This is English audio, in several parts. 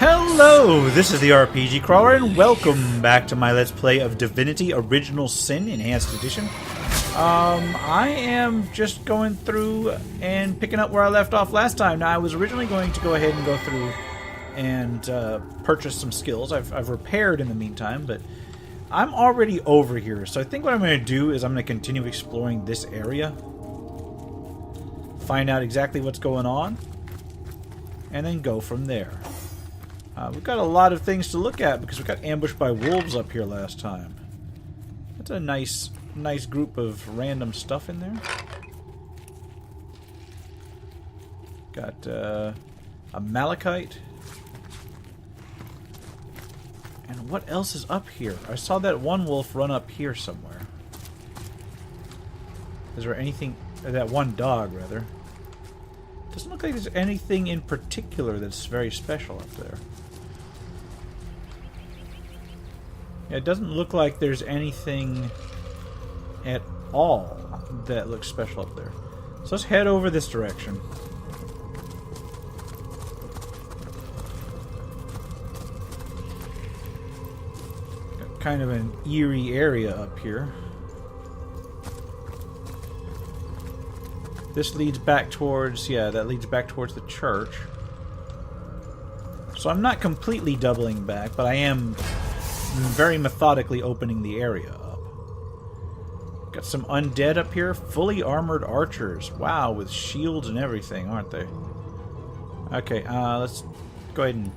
Hello, this is the RPG Crawler, and welcome back to my Let's Play of Divinity Original Sin Enhanced Edition. I am just going through and picking up where I left off last time. Now, I was originally going to go ahead and go through and purchase some skills. I've repaired in the meantime, but I'm already over here. So I think what I'm going to do is I'm going to continue exploring this area, find out exactly what's going on, and then go from there. We've got a lot of things to look at because we got ambushed by wolves up here last time. That's a nice group of random stuff in there. Got a malachite. And what else is up here? I saw that one wolf run up here somewhere. Is there anything... that one dog, rather. Doesn't look like there's anything in particular that's very special up there. Yeah, it doesn't look like there's anything at all that looks special up there. So let's head over this direction. Got kind of an eerie area up here. This leads back towards, yeah, that leads back towards the church. So I'm not completely doubling back, but I am very methodically opening the area up. Got some undead up here, fully armored archers. Wow, with shields and everything, aren't they? Okay, let's go ahead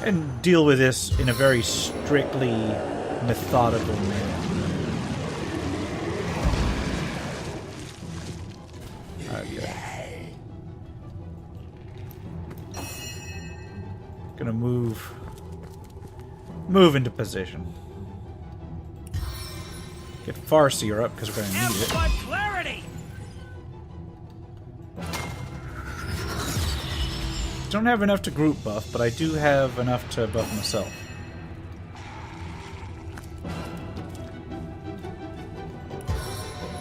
and deal with this in a very strictly methodical manner. Okay. Gonna move into position. Get Farseer up because we're gonna need it. Clarity. Don't have enough to group buff, but I do have enough to buff myself.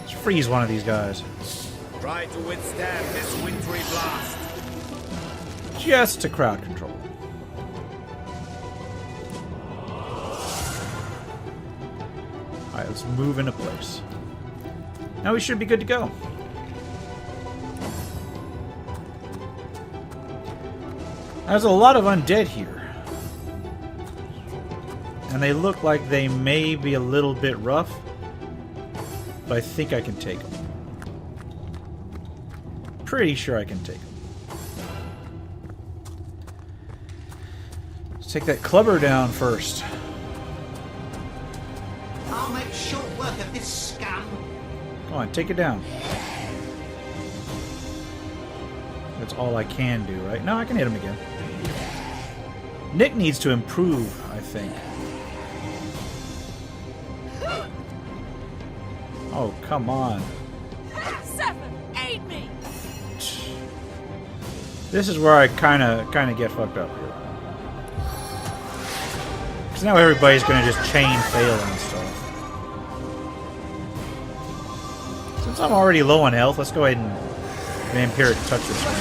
Let's freeze one of these guys. Try to withstand this wintry blast. Just to crowd control. Alright, let's move into place. Now we should be good to go. There's a lot of undead here. And they look like they may be a little bit rough, but I think I can take them. Pretty sure I can take them. Let's take that clubber down first. I'll make short work of this scam. Come on, take it down. That's all I can do, right? No, I can hit him again. Nick needs to improve, I think. Oh, come on. 7, 8 me. This is where I kind of get fucked up here. Because now everybody's going to just chain fail and stuff. Since I'm already low on health, let's go ahead and vampiric touch this thing.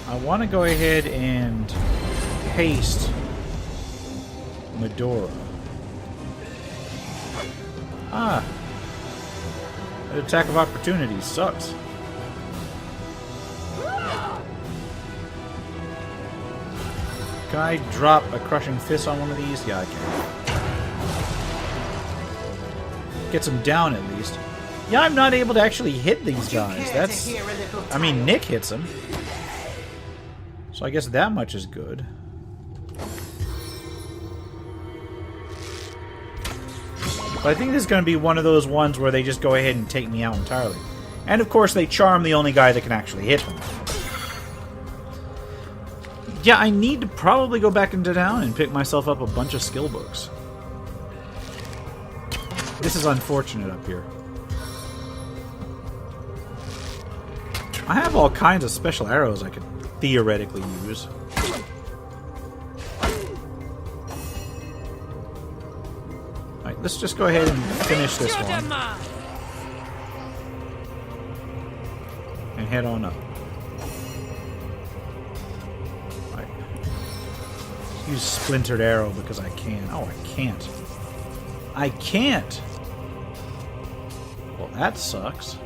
I want to go ahead and haste Medora. Ah. That attack of opportunity sucks. Can I drop a crushing fist on one of these? Yeah, I can. Gets him down at least. Yeah, I'm not able to actually hit these guys. That's... I mean, Nick hits him. So I guess that much is good. But I think this is going to be one of those ones where they just go ahead and take me out entirely. And of course they charm the only guy that can actually hit them. Yeah, I need to probably go back into town and pick myself up a bunch of skill books. This is unfortunate up here. I have all kinds of special arrows I could theoretically use. Alright, let's just go ahead and finish this one. and head on up. Right. Use Splintered Arrow because I can. Oh, I can't. I can't! Well, that sucks.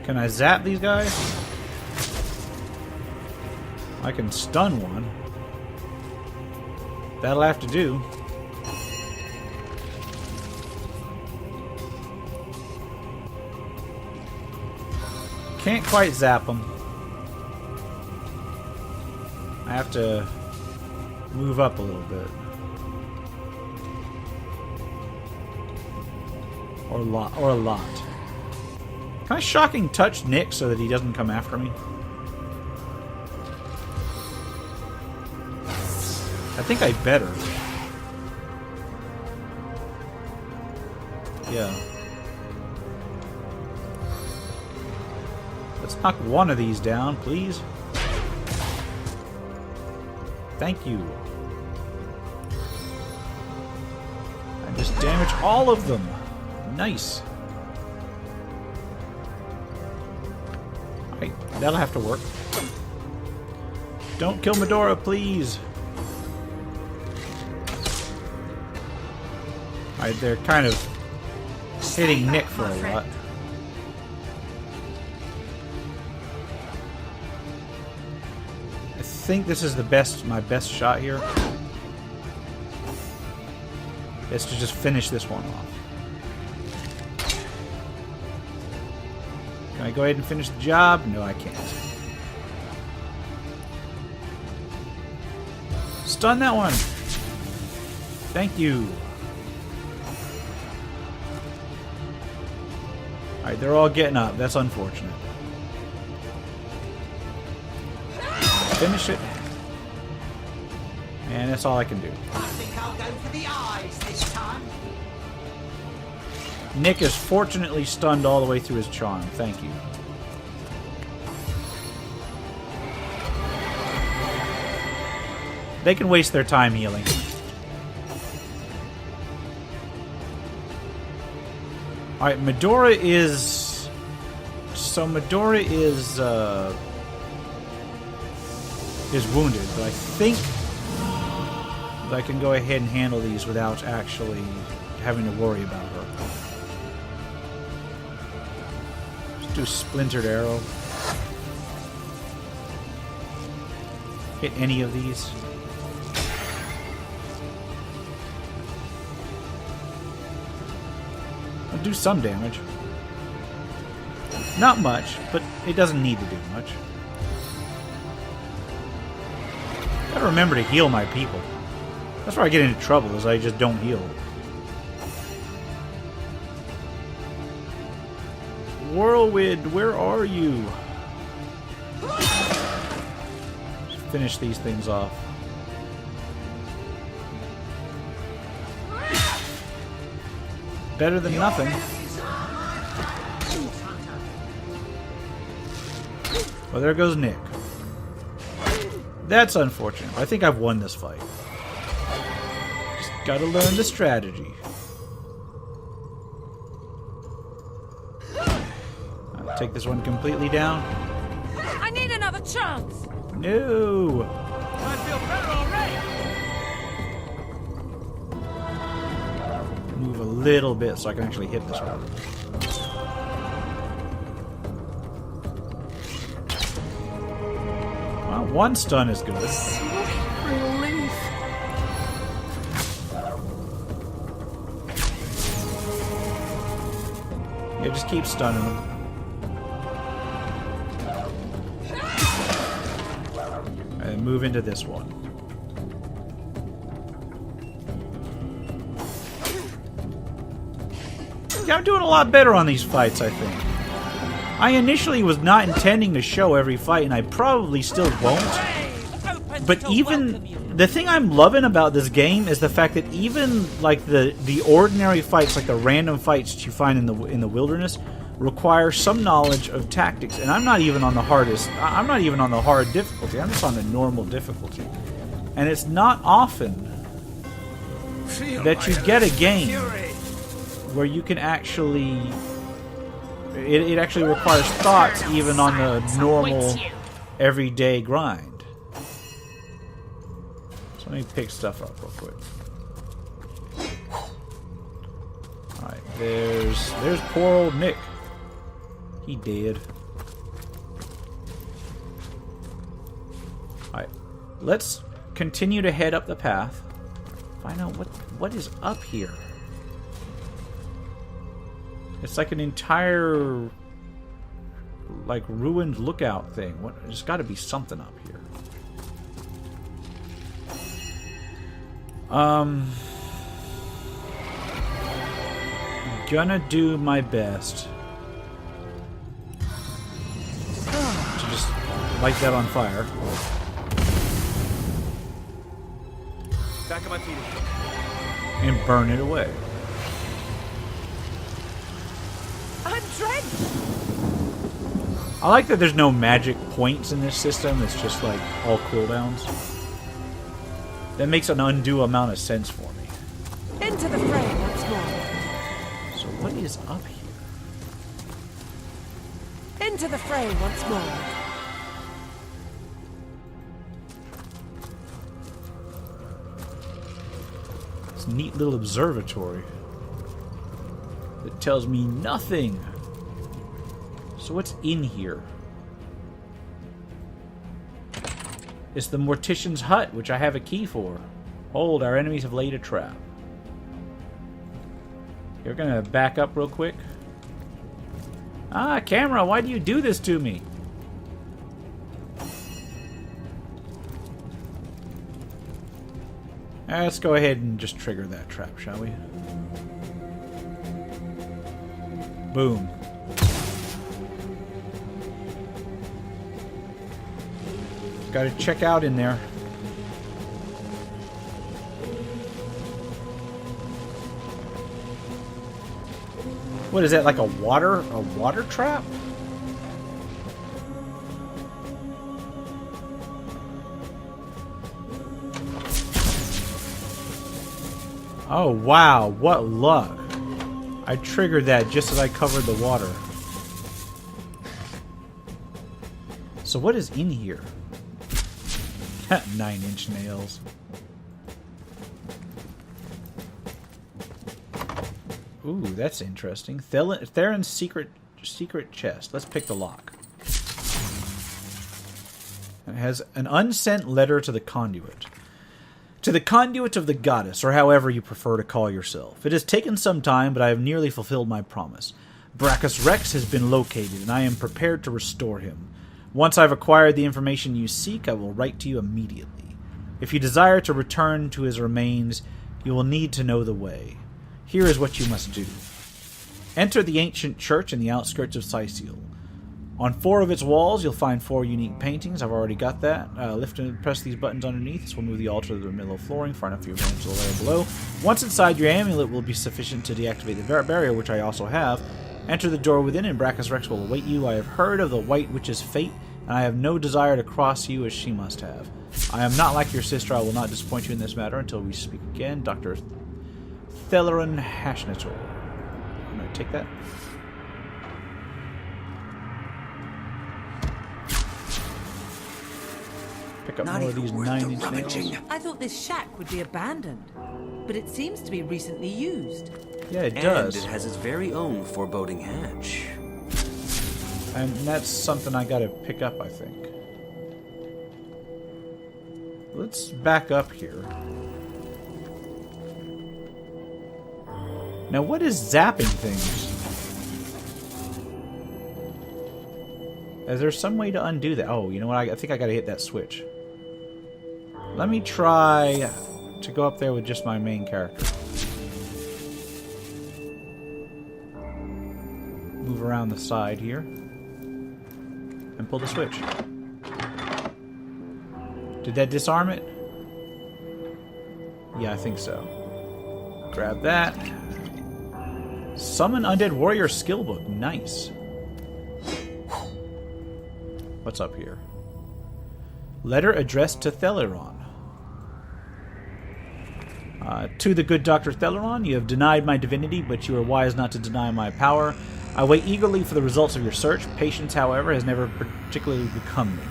Can I zap these guys? I can stun one. That'll have to do. Can't quite zap them. I have to move up a little bit. Or a lot. Can I shocking touch Nick so that he doesn't come after me? I think I better. Yeah. Let's knock one of these down, please. Thank you. I just damage all of them. Nice. Alright, that'll have to work. Don't kill Medora, please. Alright, they're kind of hitting Nick for a lot. I think this is my best shot here. Is to just finish this one off. Can I go ahead and finish the job? No, I can't. Stun that one! Thank you. Alright, they're all getting up. That's unfortunate. Finish it. And that's all I can do. I think I'll go for the eyes this time. Nick is fortunately stunned all the way through his charm. Thank you. They can waste their time healing. Alright, Medora is... So Medora is wounded, but I think that I can go ahead and handle these without actually having to worry about her. Just do Splintered Arrow. Hit any of these. I'll do some damage. Not much, but it doesn't need to do much. Gotta remember to heal my people. That's where I get into trouble, is I just don't heal. Whirlwind, where are you? Just finish these things off. Better than nothing. Well, there goes Nick. That's unfortunate. I think I've won this fight. Just gotta learn the strategy. I'll take this one completely down. I need another chance. No! I feel better already. Move a little bit so I can actually hit this one. Well, one stun is good. Relief. Yeah, just keep stunning them. And move into this one. Yeah, I'm doing a lot better on these fights, I think. I initially was not intending to show every fight, and I probably still won't. But even the thing I'm loving about this game is the fact that even like the ordinary fights, like the random fights that you find in the wilderness, require some knowledge of tactics. And I'm not even on the hardest. I'm not even on the hard difficulty. I'm just on the normal difficulty. And it's not often that you get a game where you can actually... It actually requires thoughts even on the normal, everyday grind. So let me pick stuff up real quick. Alright, there's poor old Nick. He dead. Alright, let's continue to head up the path. Find out what is up here. It's like an entire, like, ruined lookout thing. There's got to be something up here. Gonna do my best to just light that on fire. Back at my feet. And burn it away. I'm drenched. I like that there's no magic points in this system. It's just like all cooldowns. That makes an undue amount of sense for me. Into the fray once more. So what is up here? Into the fray once more. This neat little observatory. It tells me nothing. So what's in here? It's the Mortician's hut, which I have a key for. Hold, our enemies have laid a trap. You're gonna back up real quick. Ah, camera, why do you do this to me? Let's go ahead and just trigger that trap, shall we? Boom. Got to check out in there. What is that, like a water trap? Oh wow, what luck. I triggered that just as I covered the water. So what is in here? 9-inch nails. Ooh, that's interesting. Theron's secret chest. Let's pick the lock. It has an unsent letter to the conduit. To the conduit of the goddess, or however you prefer to call yourself. It has taken some time, but I have nearly fulfilled my promise. Brachus Rex has been located, and I am prepared to restore him. Once I've acquired the information you seek, I will write to you immediately. If you desire to return to his remains, you will need to know the way. Here is what you must do. Enter the ancient church in the outskirts of Sicil. On 4 of its walls, you'll find 4 unique paintings. I've already got that. Lift and press these buttons underneath. This will move the altar to the middle of the flooring, far enough for your advantage to the layer below. Once inside, your amulet will be sufficient to deactivate the barrier, which I also have. Enter the door within, and Brachus Rex will await you. I have heard of the White Witch's fate, and I have no desire to cross you as she must have. I am not like your sister. I will not disappoint you in this matter until we speak again. Dr. Theleron Hashnator. I'm going to take that. Pick up more of these 9-inch nails. I thought this shack would be abandoned, but it seems to be recently used. Yeah, it does. And it has its very own foreboding hatch. And that's something I gotta pick up, I think. Let's back up here. Now, what is zapping things? Is there some way to undo that? Oh, you know what? I think I gotta hit that switch. Let me try to go up there with just my main character. Move around the side here. And pull the switch. Did that disarm it? Yeah, I think so. Grab that. Summon Undead Warrior skill book. Nice. What's up here? Letter addressed to Theleron. To the good Dr. Theleron, you have denied my divinity, but you are wise not to deny my power. I wait eagerly for the results of your search. Patience, however, has never particularly become me.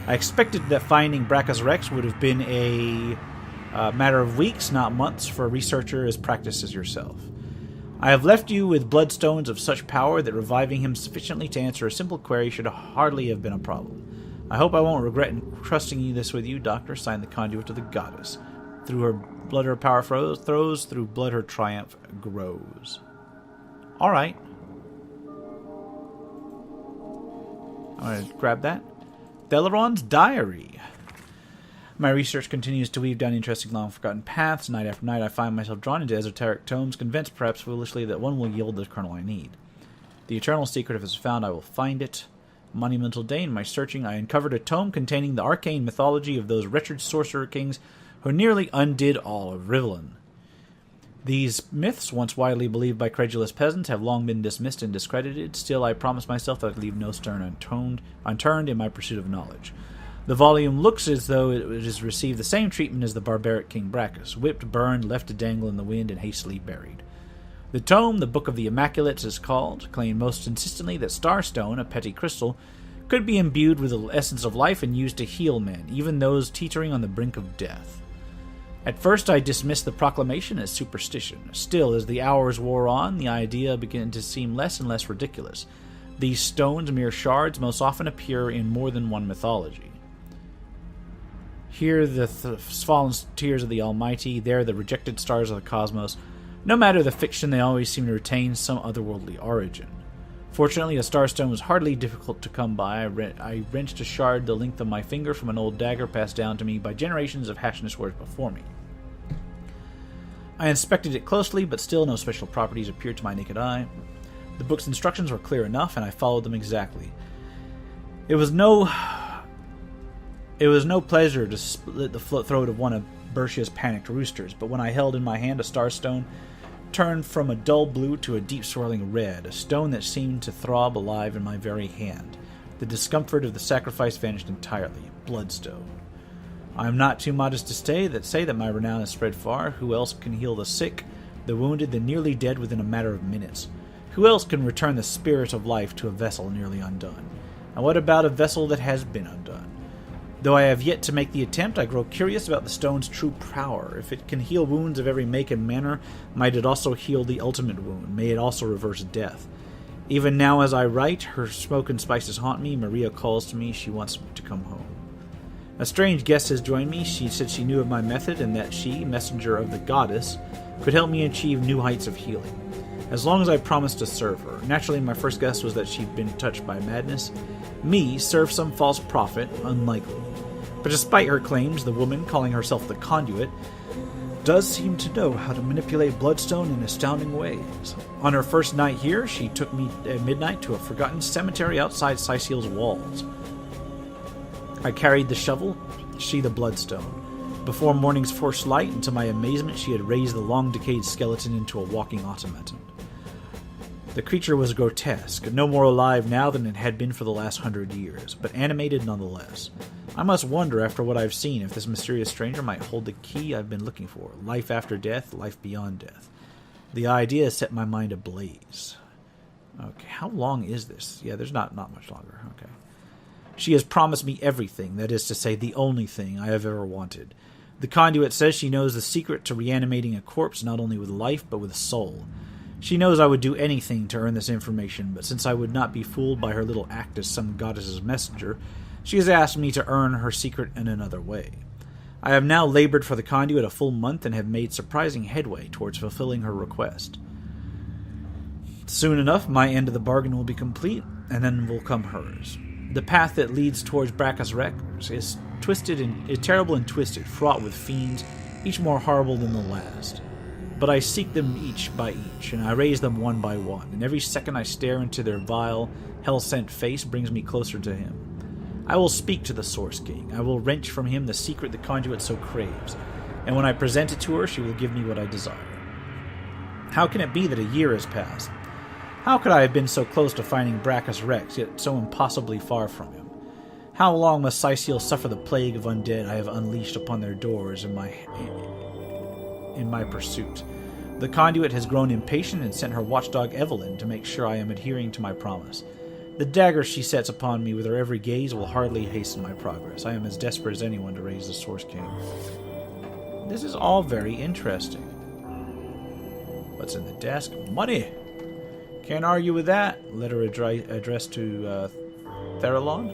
I expected that finding Brachus Rex would have been a matter of weeks, not months, for a researcher as practiced as yourself. I have left you with bloodstones of such power that reviving him sufficiently to answer a simple query should hardly have been a problem. I hope I won't regret entrusting this with you, Doctor. Signed, the conduit of the goddess. Through her blood her power throws, through blood her triumph grows. Alright. I'm going to grab that. Theleron's Diary. My research continues to weave down interesting, long-forgotten paths. Night after night, I find myself drawn into esoteric tomes, convinced, perhaps foolishly, that one will yield the kernel I need. The eternal secret, if it's found, I will find it. Monumental day in my searching, I uncovered a tome containing the arcane mythology of those wretched sorcerer kings who nearly undid all of Rivellin. These myths, once widely believed by credulous peasants, have long been dismissed and discredited. Still, I promised myself that I'd leave no stone unturned in my pursuit of knowledge. The volume looks as though it has received the same treatment as the barbaric King Brachus, whipped, burned, left to dangle in the wind, and hastily buried. The tome, the Book of the Immaculates is called, claimed most insistently that Starstone, a petty crystal, could be imbued with the essence of life and used to heal men, even those teetering on the brink of death. At first I dismissed the proclamation as superstition. Still, as the hours wore on, the idea began to seem less and less ridiculous. These stones, mere shards, most often appear in more than one mythology. Here the fallen tears of the Almighty, there the rejected stars of the cosmos. No matter the fiction, they always seem to retain some otherworldly origin. Fortunately, a starstone was hardly difficult to come by. I wrenched a shard the length of my finger from an old dagger passed down to me by generations of Hashnaswars before me. I inspected it closely, but still no special properties appeared to my naked eye. The book's instructions were clear enough, and I followed them exactly. It was no pleasure to split the throat of one of Bertia's panicked roosters, but when I held in my hand a starstone, turned from a dull blue to a deep swirling red, a stone that seemed to throb alive in my very hand. The discomfort of the sacrifice vanished entirely. Bloodstone. I am not too modest to say that my renown has spread far. Who else can heal the sick, the wounded, the nearly dead within a matter of minutes? Who else can return the spirit of life to a vessel nearly undone? And what about a vessel that has been undone? Though I have yet to make the attempt, I grow curious about the stone's true power. If it can heal wounds of every make and manner, might it also heal the ultimate wound? May it also reverse death? Even now as I write, her smoke and spices haunt me. Maria calls to me. She wants to come home. A strange guest has joined me. She said she knew of my method and that she, messenger of the goddess, could help me achieve new heights of healing. As long as I promised to serve her. Naturally, my first guess was that she'd been touched by madness. Me, serve some false prophet? Unlikely. But despite her claims, the woman, calling herself the conduit, does seem to know how to manipulate bloodstone in astounding ways. On her first night here, she took me at midnight to a forgotten cemetery outside Sicil's walls. I carried the shovel, she the bloodstone. Before morning's first light, and to my amazement, she had raised the long-decayed skeleton into a walking automaton. The creature was grotesque, no more alive now than it had been for the last 100 years, but animated nonetheless. I must wonder, after what I've seen, if this mysterious stranger might hold the key I've been looking for. Life after death, life beyond death. The idea set my mind ablaze. Okay, how long is this? Yeah, there's not much longer. Okay. She has promised me everything, that is to say, the only thing I have ever wanted. The conduit says she knows the secret to reanimating a corpse not only with life, but with soul. She knows I would do anything to earn this information, but since I would not be fooled by her little act as some goddess's messenger, she has asked me to earn her secret in another way. I have now labored for the conduit a full month and have made surprising headway towards fulfilling her request. Soon enough, my end of the bargain will be complete, and then will come hers. The path that leads towards Brachus Rex is terrible and twisted, fraught with fiends, each more horrible than the last. But I seek them each by each, and I raise them one by one, and every second I stare into their vile, hell-sent face brings me closer to him. I will speak to the Source King. I will wrench from him the secret the conduit so craves, and when I present it to her, she will give me what I desire. How can it be that a year has passed? How could I have been so close to finding Brachus Rex, yet so impossibly far from him? How long must Sicil suffer the plague of undead I have unleashed upon their doors in my in my pursuit. The conduit has grown impatient and sent her watchdog Evelyn to make sure I am adhering to my promise. The dagger she sets upon me with her every gaze will hardly hasten my progress. I am as desperate as anyone to raise the Source King. This is all very interesting. What's in the desk? Money! Can't argue with that. Letter addressed to Theralon.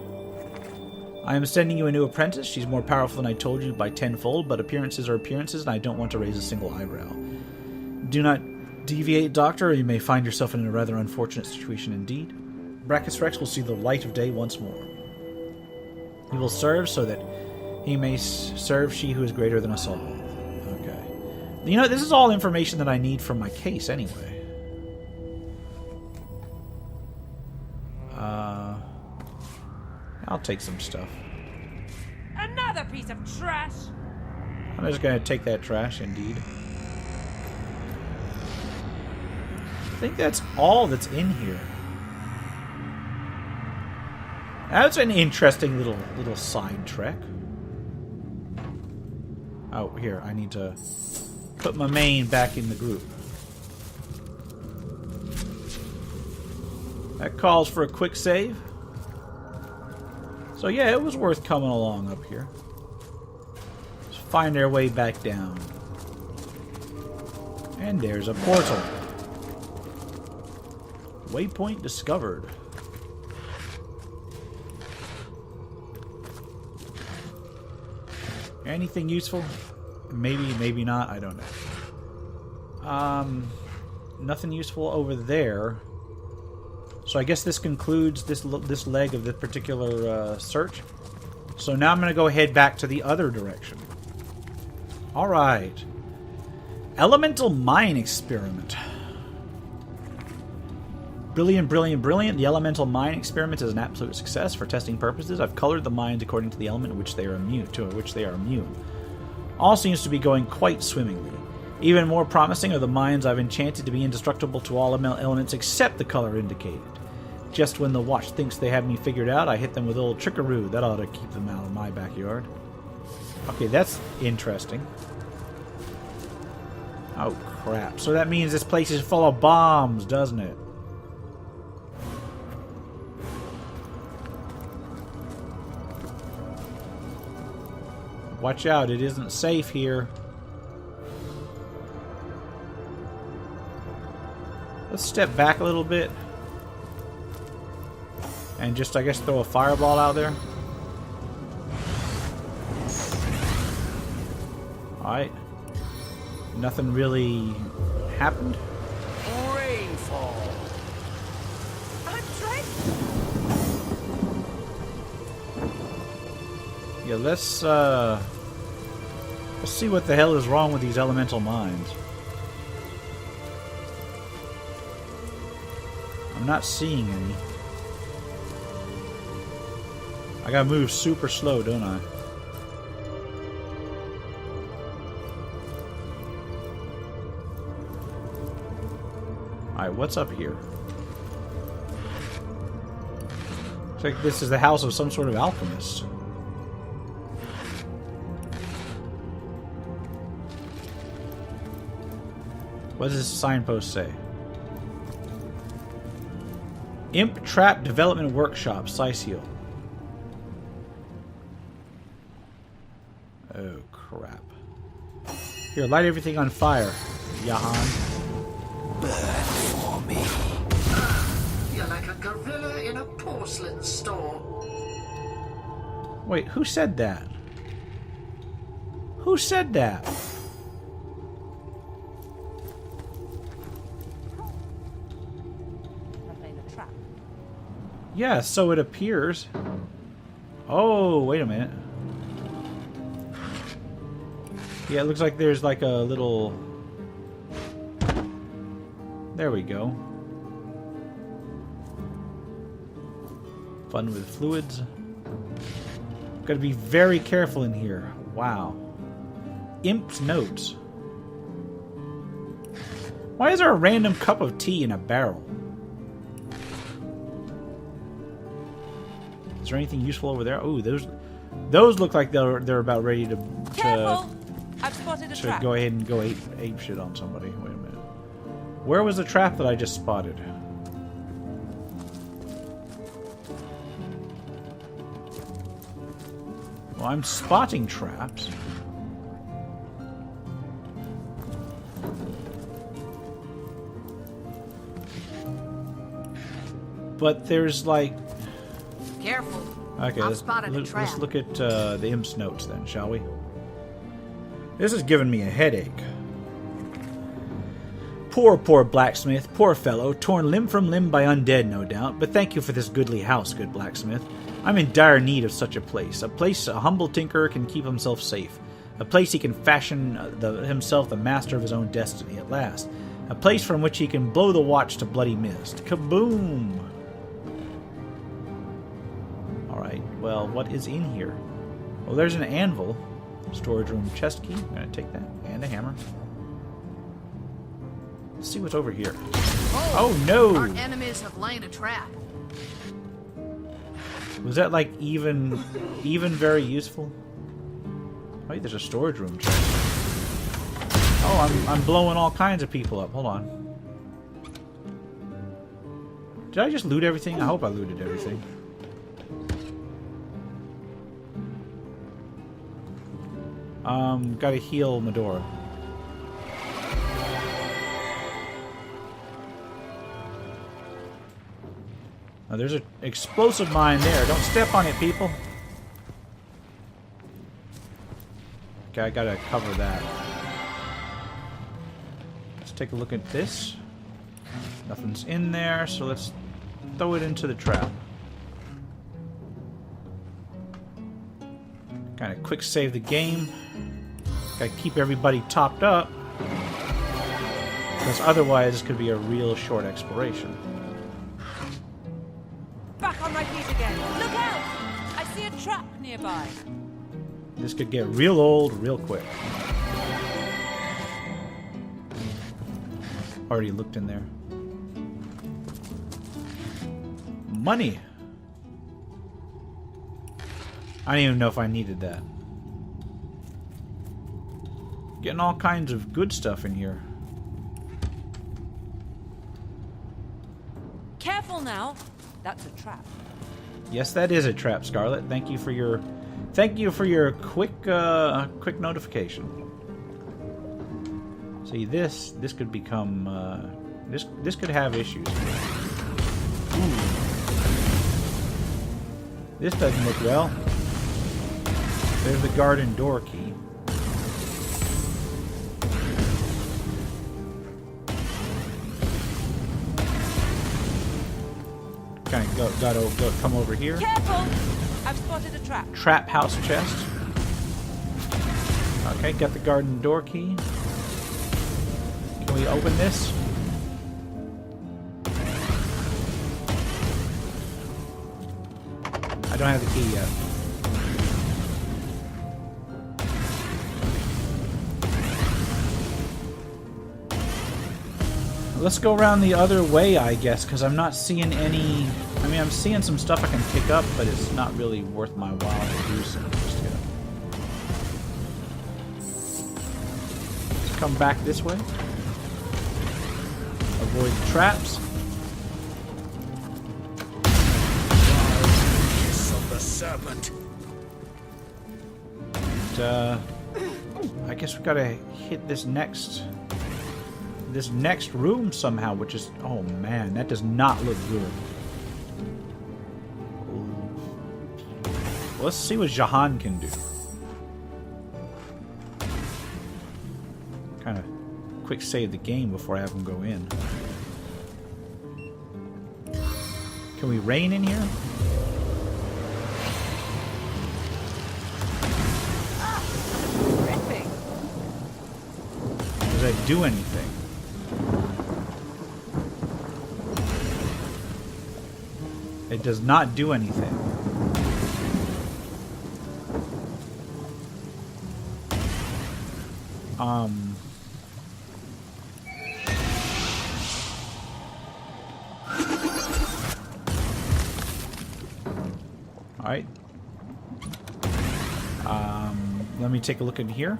I am sending you a new apprentice. She's more powerful than I told you by tenfold, but appearances are appearances, and I don't want to raise a single eyebrow. Do not deviate, Doctor, or you may find yourself in a rather unfortunate situation indeed. Brachus Rex will see the light of day once more. He will serve so that he may serve she who is greater than us all. Okay. You know, this is all information that I need from my case anyway. I'll take some stuff. Another piece of trash! I'm just going to take that trash, indeed. I think that's all that's in here. That's an interesting little side trek. Oh, here, I need to put my main back in the group. That calls for a quick save. So yeah, it was worth coming along up here. Let's find our way back down. And there's a portal. Waypoint discovered. Anything useful? Maybe, maybe not. I don't know. Nothing useful over there. So I guess this concludes this leg of the particular search. So now I'm going to go head back to the other direction. All right. Elemental mine experiment. Brilliant, brilliant, brilliant. The elemental mine experiment is an absolute success. For testing purposes, I've colored the mines according to the element which they are immune. All seems to be going quite swimmingly. Even more promising are the mines I've enchanted to be indestructible to all elements except the color indicated. Just when the watch thinks they have me figured out, I hit them with a little trickaroo. That ought to keep them out of my backyard. Okay, that's interesting. Oh, crap. So that means this place is full of bombs, doesn't it? Watch out, it isn't safe here. Let's step back a little bit. And just, I guess, throw a fireball out there. Alright. Nothing really happened. Rainfall. I'm trying. Yeah, let's see what the hell is wrong with these elemental mines. I'm not seeing any. I gotta move super slow, don't I? Alright, what's up here? Looks like this is the house of some sort of alchemist. What does this signpost say? Imp Trap Development Workshop, Sisio. Oh, crap. Here, light everything on fire, Yahan. Burn for me. You're like a gorilla in a porcelain store. Wait, who said that? Who said that? Yeah, so it appears. Oh, wait a minute. Yeah, it looks like there's like a little... There we go. Fun with fluids. Gotta be very careful in here. Wow. Imp's notes. Why is there a random cup of tea in a barrel? Is there anything useful over there? Oh, those look like they're about ready to... Careful! I've spotted a Should trap. go ahead and go ape shit on somebody. Wait a minute. Where was the trap that I just spotted? Well, I'm spotting traps. But there's like... Careful. Okay, I've spotted a trap. let's look at the imp's notes then, shall we? This is giving me a headache. Poor blacksmith, poor fellow, torn limb from limb by undead, no doubt, but thank you for this goodly house, good blacksmith. I'm in dire need of such a place a humble tinkerer can keep himself safe, a place he can fashion himself the master of his own destiny at last, a place from which he can blow the watch to bloody mist. Kaboom! Alright, well, what is in here? Well, there's an anvil, storage room chest key, I'm going to take that, and a hammer. Let's see what's over here. Oh no! Our enemies have laid a trap. Was that like even very useful? Wait, there's a storage room chest. Oh, I'm blowing all kinds of people up. Hold on. Did I just loot everything? I hope I looted everything. Gotta heal Medora. Oh, there's an explosive mine there. Don't step on it, people. Okay, I gotta cover that. Let's take a look at this. Nothing's in there, so let's throw it into the trap. Kind of quick save the game. Gotta keep everybody topped up. Because otherwise, this could be a real short exploration. Back on my feet again. Look out! I see a trap nearby. This could get real old real quick. Already looked in there. Money! I don't even know if I needed that. Getting all kinds of good stuff in here. Careful now. That's a trap. Yes, that is a trap, Scarlet. Thank you for your quick notification. See, this could become this could have issues. Ooh. This doesn't look well. There's the garden door key. Kind of gotta come over here. Careful! I've spotted a trap. Trap house chest. Okay, got the garden door key. Can we open this? I don't have the key yet. Let's go around the other way, I guess, because I'm not seeing any... I mean, I'm seeing some stuff I can pick up, but it's not really worth my while to do so just yet. Let's come back this way. Avoid the traps. Kiss of the serpent. And, I guess we gotta hit this next room somehow, which is... Oh man, that does not look good. Let's see what Jahan can do. Kind of quick save the game before I have him go in. Can we rain in here? Ripping. Does that do anything? It does not do anything. Alright. Let me take a look in here.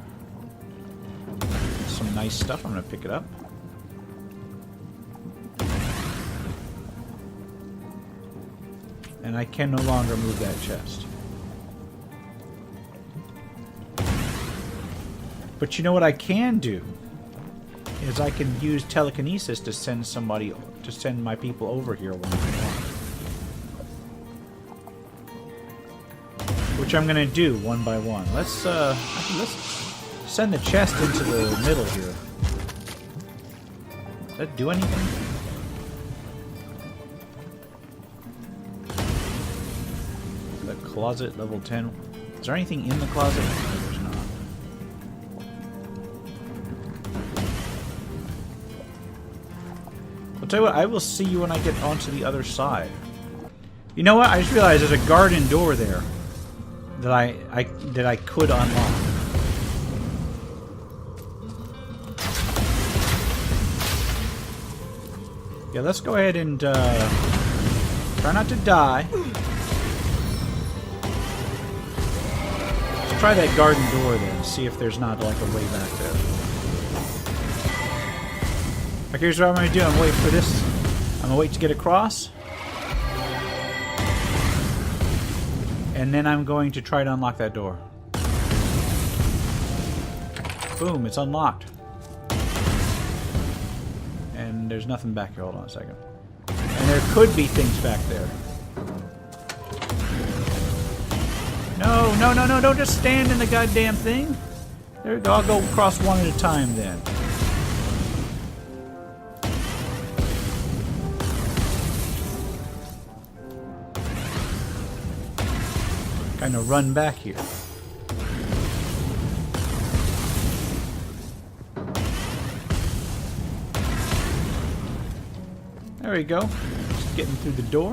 nice stuff. I'm going to pick it up. And I can no longer move that chest. But you know what I can do? Is I can use telekinesis to send somebody, to send my people over here one by one. Which I'm gonna do one by one. Let's send the chest into the middle here. Does that do anything? The closet, level 10. Is there anything in the closet? No, there's not. I'll tell you what, I will see you when I get onto the other side. You know what? I just realized there's a garden door there that I could unlock. Yeah, let's go ahead and try not to die. Let's try that garden door then, see if there's not like a way back there. Okay, here's what I'm gonna do. I'm gonna wait for this. I'm gonna wait to get across. And then I'm going to try to unlock that door. Boom, it's unlocked. And there's nothing back here. Hold on a second. And there could be things back there. No, no, no, no, don't just stand in the goddamn thing. There we go, I'll go across one at a time then. Kind of run back here. There we go. Just getting through the door.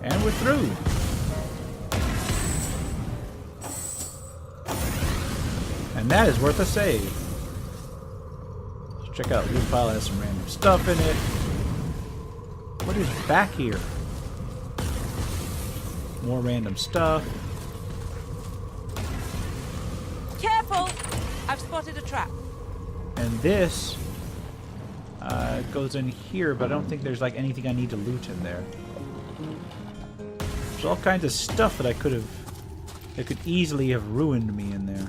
And we're through. And that is worth a save. Check out loot pile, has some random stuff in it. What is back here? More random stuff. Careful! I've spotted a trap. And this goes in here, but I don't think there's like anything I need to loot in there. There's all kinds of stuff that that could easily have ruined me in there.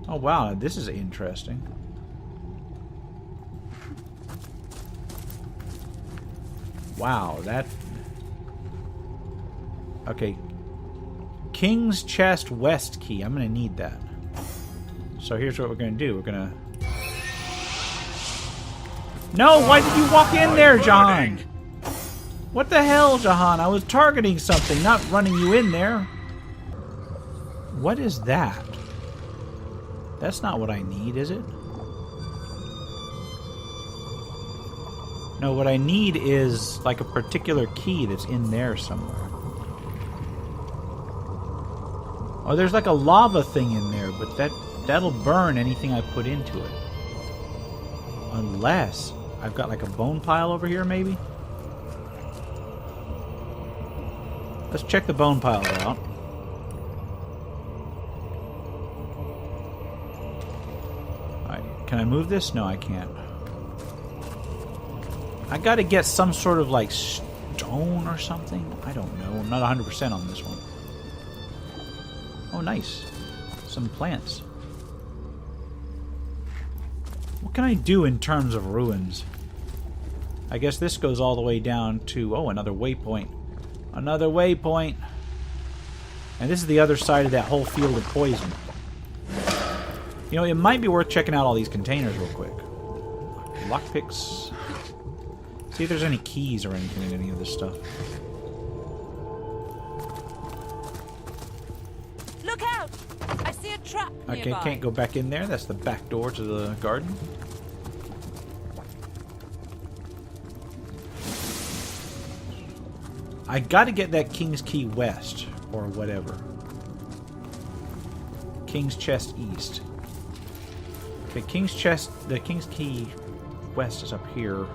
Oh wow, this is interesting. Wow, that... Okay. King's Chest West Key. I'm going to need that. So here's what we're going to do. We're going to... No! Why did you walk in there, Jahan? What the hell, Jahan? I was targeting something, not running you in there. What is that? That's not what I need, is it? No, what I need is like a particular key that's in there somewhere. Oh, there's like a lava thing in there, but that'll burn anything I put into it. Unless I've got like a bone pile over here, maybe? Let's check the bone pile out. Alright, can I move this? No, I can't. I gotta get some sort of like stone or something. I don't know. I'm not 100% on this one. Oh, nice. Some plants. What can I do in terms of ruins? I guess this goes all the way down to... Oh, another waypoint. Another waypoint. And this is the other side of that whole field of poison. You know, it might be worth checking out all these containers real quick. Lockpicks. See if there's any keys or anything in any of this stuff. Look out! I see a trap Okay, nearby. can't go back in there. That's the back door to the garden. I gotta get that King's Key West, or whatever. King's Chest East. Okay, the King's Key West is up here.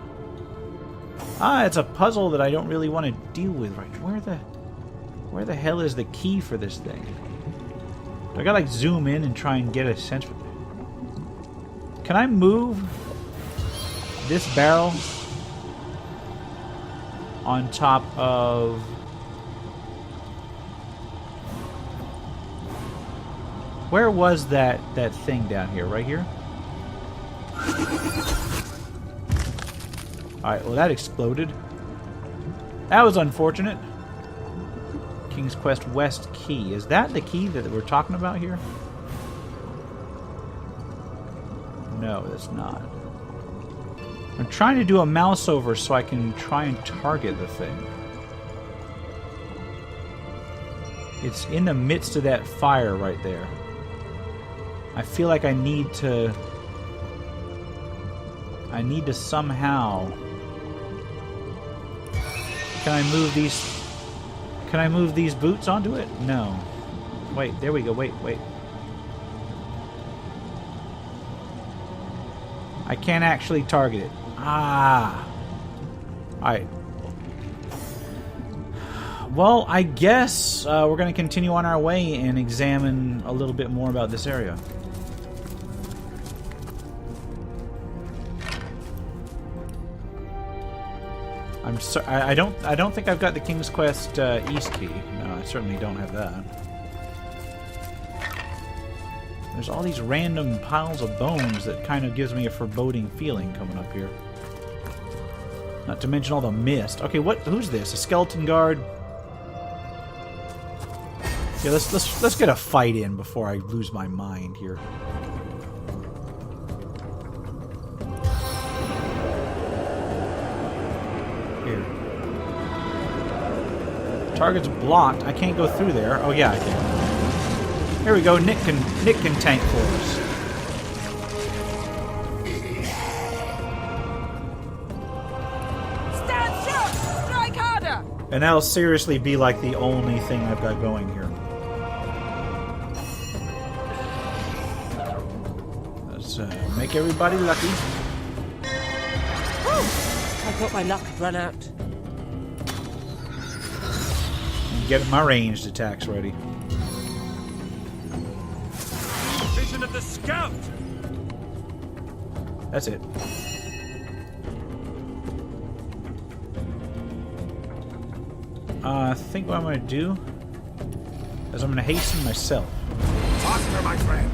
Ah, it's a puzzle that I don't really want to deal with right. Where the hell is the key for this thing? Do I gotta like zoom in and try and get a sense for it? Can I move this barrel on top of... Where was that thing down here? Right here? Alright, well that exploded. That was unfortunate. King's Quest West key. Is that the key that we're talking about here? No, that's not. I'm trying to do a mouse over so I can try and target the thing. It's in the midst of that fire right there. I feel like I need to somehow... Can I move these boots onto it? No. Wait, there we go. Wait. I can't actually target it. Ah. Alright. Well, I guess we're going to continue on our way and examine a little bit more about this area. I don't think I've got the King's Quest East key. No, I certainly don't have that. There's all these random piles of bones that kind of gives me a foreboding feeling coming up here. Not to mention all the mist. Okay, who's this? A skeleton guard? Yeah, let's get a fight in before I lose my mind here. Here. Target's blocked. I can't go through there. Oh yeah, I can. Here we go. Nick can tank for us. Stand sharp! Strike harder! And that'll seriously be like the only thing I've got going here. Let's make everybody lucky. I thought my luck had run out. And get my ranged attacks ready. Vision of the scout! That's it. I think what I'm going to do is I'm going to hasten myself. Faster, my friend!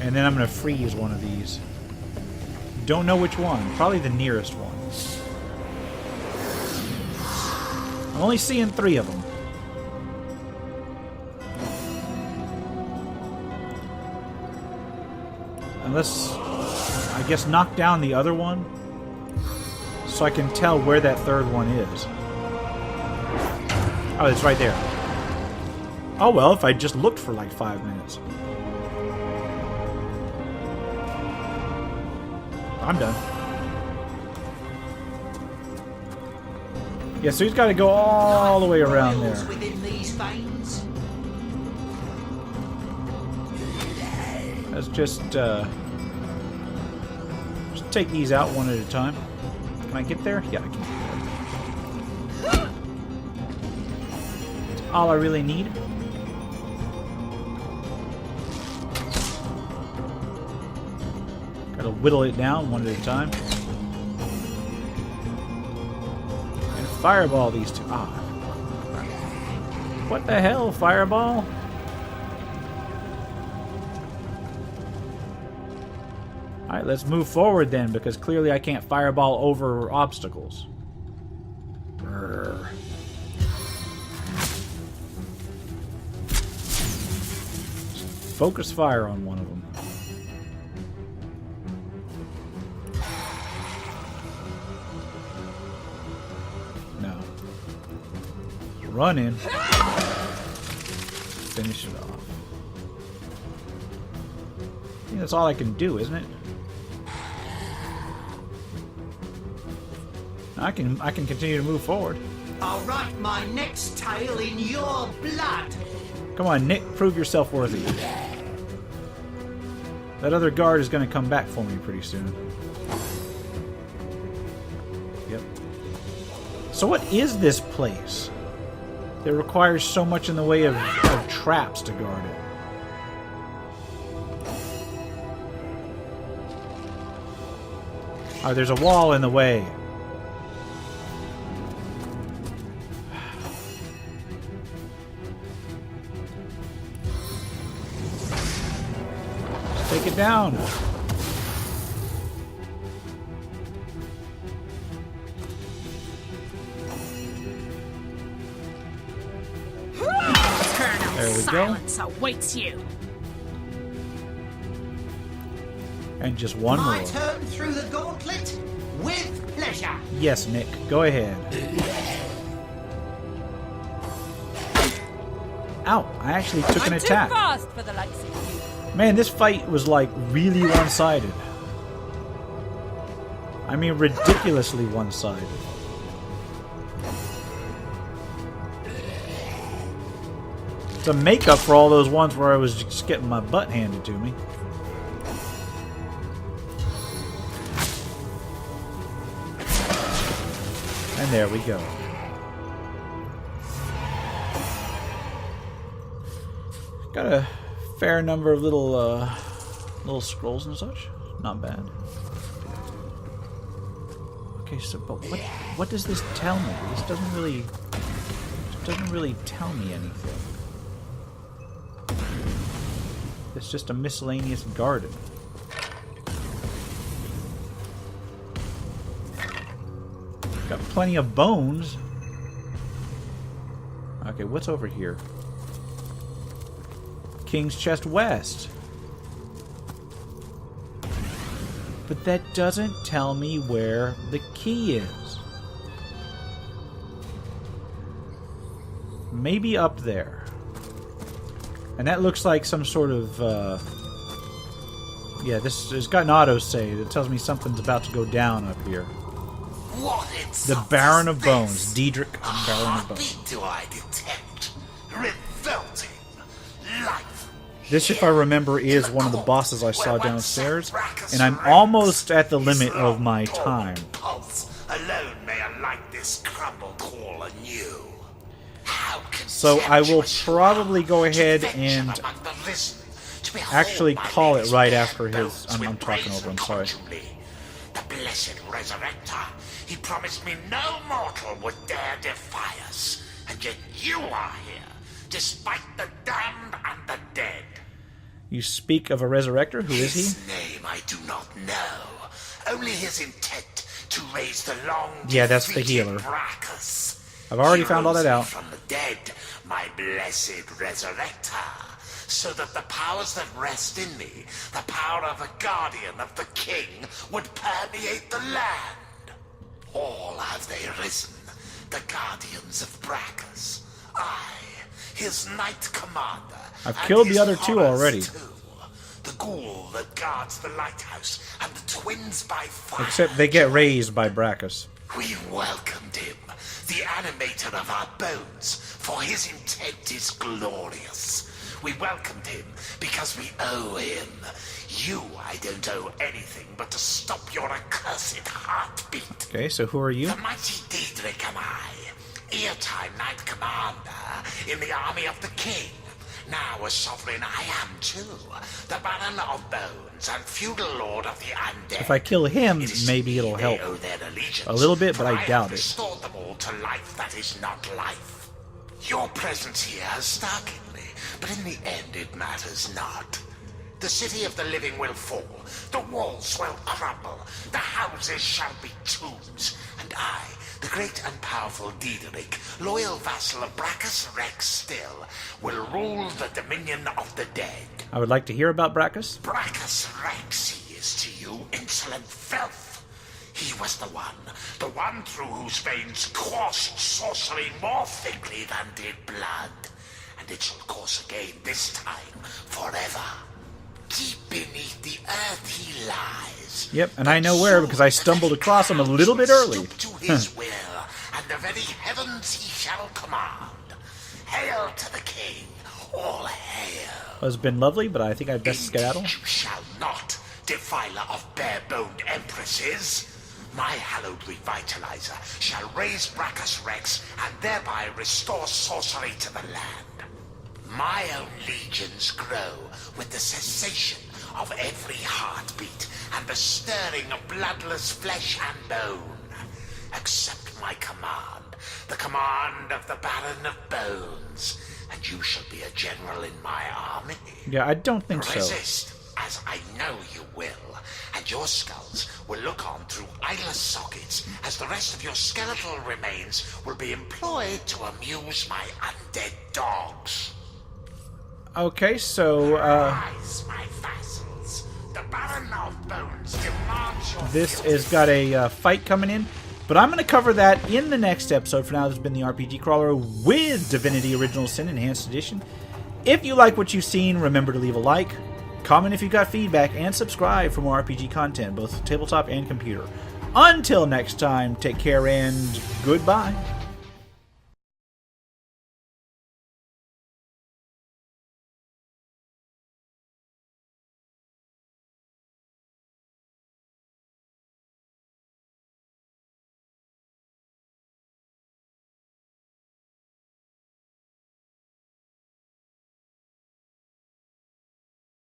And then I'm going to freeze one of these. Don't know which one. Probably the nearest one. I'm only seeing 3 of them. Unless, I guess, knock down the other one so I can tell where that 3rd one is. Oh, it's right there. Oh well, if I just looked for like 5 minutes. I'm done. Yeah, so he's got to go all the way around there. Within these veins. Let's just take these out one at a time. Can I get there? Yeah, I can get there. That's all I really need. Gotta whittle it down one at a time. And fireball these two. Ah. What the hell, fireball? Alright, let's move forward then, because clearly I can't fireball over obstacles. Brrr. Focus fire on one of them. No. Run in. Finish it off. I think that's all I can do, isn't it? I can continue to move forward. I'll write my next tale in your blood. Come on, Nick, prove yourself worthy. That other guard is going to come back for me pretty soon. Yep. So what is this place that requires so much in the way of traps to guard it? Oh, there's a wall in the way. Let's take it down. There we go. Silence awaits you. And just one My more. turn through the gauntlet? With pleasure. Yes, Nick. Go ahead. Ow! I actually took an attack. Too fast for the likes of you. Man, this fight was like really one-sided. I mean, ridiculously one-sided. It's a makeup for all those ones where I was just getting my butt handed to me. And there we go. Got a fair number of little scrolls and such. Not bad. Okay, so but what does this tell me? This doesn't really tell me anything. It's just a miscellaneous garden. Got plenty of bones. Okay, what's over here? King's Chest West. But that doesn't tell me where the key is. Maybe up there. And that looks like some sort of, yeah, this has got an autosave that tells me something's about to go down up here. What The Baron of Bones. Diedrich, Baron of Bones. heartbeat do I detect? Revolting life. This, if I remember, is one of the bosses I saw downstairs, and I'm almost at the limit of my time. Pulse alone may unlike this crumbled hall anew. So I will probably go ahead and actually call it right after his... I'm talking over, I'm sorry. The blessed resurrector. He promised me no mortal would dare defy us. And yet you are here, despite the damned and the dead. You speak of a resurrector? Who is His he? name I do not know. Only his intent to raise the long Yeah, that's the defeated healer. Brachus. I've already He found all rose that me out. from the dead, my blessed resurrector, so that the powers that rest in me, the power of a guardian of the king, would permeate the land. All have they risen, the guardians of Brachus. I, his knight commander. I've and killed the his other two horrors already. too. The ghoul that guards the lighthouse, and the twins by fire. Except they get raised by Brachus. We welcomed him, the animator of our bones, for his intent is glorious. We welcomed him because we owe him. You, I don't owe anything but to stop your accursed heartbeat. Okay, so who are you? The mighty Diedrich am I, ear-time knight commander in the army of the king. Now a sovereign I am too, the Baron of Bones and feudal lord of the undead. If I kill him, It is maybe to it'll me help. they owe their allegiance, A little bit, but for I doubt have it. restored them all to life that is not life. Your presence here has startled me, but in the end it matters not. The city of the living will fall, the walls will crumble, the houses shall be tombs, and I, the great and powerful Diedrich, loyal vassal of Brachus Rex still, will rule the dominion of the dead. I would like to hear about Brachus. Brachus Rex he is to you, insolent filth. He was the one through whose veins coursed sorcery more thickly than did blood. And it shall course again, this time, forever. Deep beneath the earth he lies. Yep, and I know where because I stumbled across him a little bit early. Stoop to his will, and the very heavens he shall command. Hail to the king, all hail. It's been lovely, but I think I'd best skedaddle. Indeed you shall not, defiler of bare-boned empresses. my hallowed revitalizer shall raise Brachus Rex and thereby restore sorcery to the land. My own legions grow with the cessation of every heartbeat and the stirring of bloodless flesh and bone. Accept my command, the command of the Baron of Bones, and you shall be a general in my army. Yeah, I don't think so. Resist, as I know you will, and your skulls will look on through eyeless sockets as the rest of your skeletal remains will be employed to amuse my undead dogs. Okay, so, Rise, my vassals. The Baron of Bones demands your this fury. has got a fight coming in, but I'm going to cover that in the next episode. For now, this has been the RPG Crawler with Divinity Original Sin Enhanced Edition. If you like what you've seen, remember to leave a like, comment if you've got feedback, and subscribe for more RPG content, both tabletop and computer. Until next time, take care and goodbye.